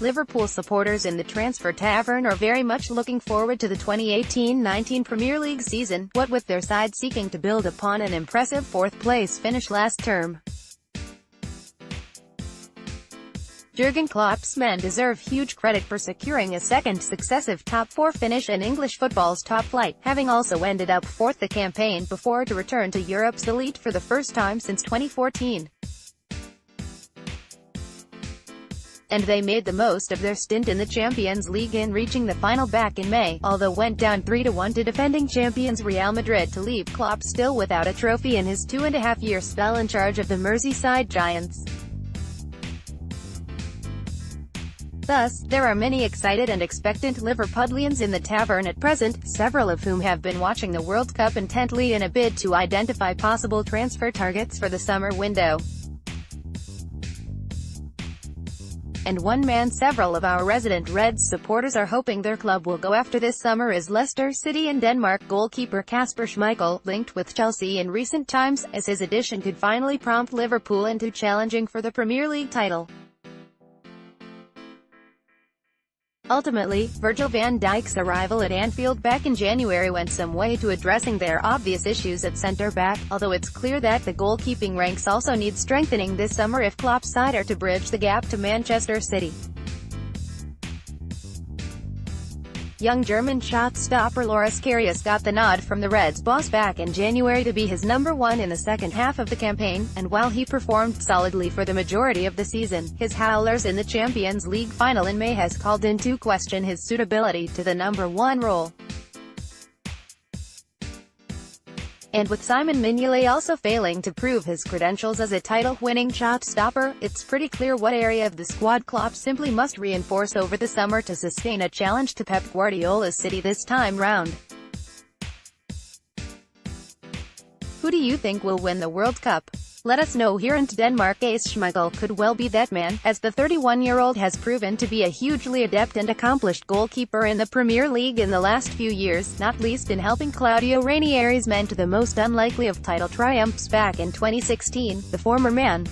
Liverpool supporters in the Transfer Tavern are very much looking forward to the 2018-19 Premier League season, what with their side seeking to build upon an impressive fourth-place finish last term. Jurgen Klopp's men deserve huge credit for securing a second successive top-4 finish in English football's top flight, having also ended up fourth the campaign before to return to Europe's elite for the first time since 2014. And they made the most of their stint in the Champions League in reaching the final back in May, although went down 3-1 to defending champions Real Madrid to leave Klopp still without a trophy in his 2.5-year spell in charge of the Merseyside Giants. Thus, there are many excited and expectant Liverpudlians in the tavern at present, several of whom have been watching the World Cup intently in a bid to identify possible transfer targets for the summer window. And one man several of our resident Reds supporters are hoping their club will go after this summer is Leicester City and Denmark goalkeeper Kasper Schmeichel, linked with Chelsea in recent times, as his addition could finally prompt Liverpool into challenging for the Premier League title. Ultimately, Virgil van Dijk's arrival at Anfield back in January went some way to addressing their obvious issues at centre-back, although it's clear that the goalkeeping ranks also need strengthening this summer if Klopp's side are to bridge the gap to Manchester City. Young German shot-stopper Loris Karius got the nod from the Reds boss back in January to be his number one in the second half of the campaign, and while he performed solidly for the majority of the season, his howlers in the Champions League final in May has called into question his suitability to the number one role. And with Simon Mignolet also failing to prove his credentials as a title-winning shot-stopper, it's pretty clear what area of the squad Klopp simply must reinforce over the summer to sustain a challenge to Pep Guardiola's City this time round. Who do you think will win the World Cup? Let us know here. And Denmark ace Schmeichel could well be that man, as the 31-year-old has proven to be a hugely adept and accomplished goalkeeper in the Premier League in the last few years, not least in helping Claudio Ranieri's men to the most unlikely of title triumphs back in 2016. The former Man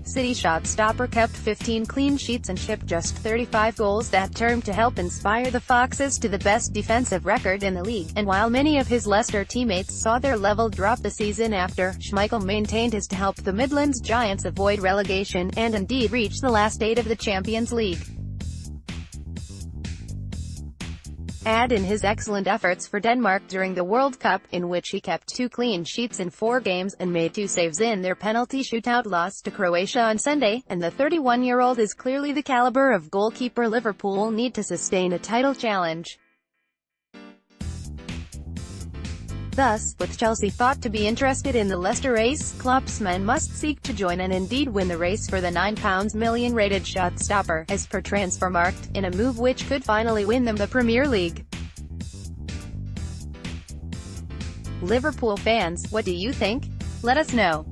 City shot-stopper kept 15 clean sheets and shipped just 35 goals that term to help inspire the Foxes to the best defensive record in the league, and while many of his Leicester teammates saw their level drop the season after, Schmeichel maintained his to help the Midlands Giants avoid relegation, and indeed reach the last 8 of the Champions League. Add in his excellent efforts for Denmark during the World Cup, in which he kept 2 clean sheets in 4 games, and made 2 saves in their penalty shootout loss to Croatia on Sunday, and the 31-year-old is clearly the caliber of goalkeeper Liverpool need to sustain a title challenge. Thus, with Chelsea thought to be interested in the Leicester ace, Klopp's men must seek to join and indeed win the race for the £9 million rated shot-stopper, as per Transfermarkt, in a move which could finally win them the Premier League. Liverpool fans, what do you think? Let us know.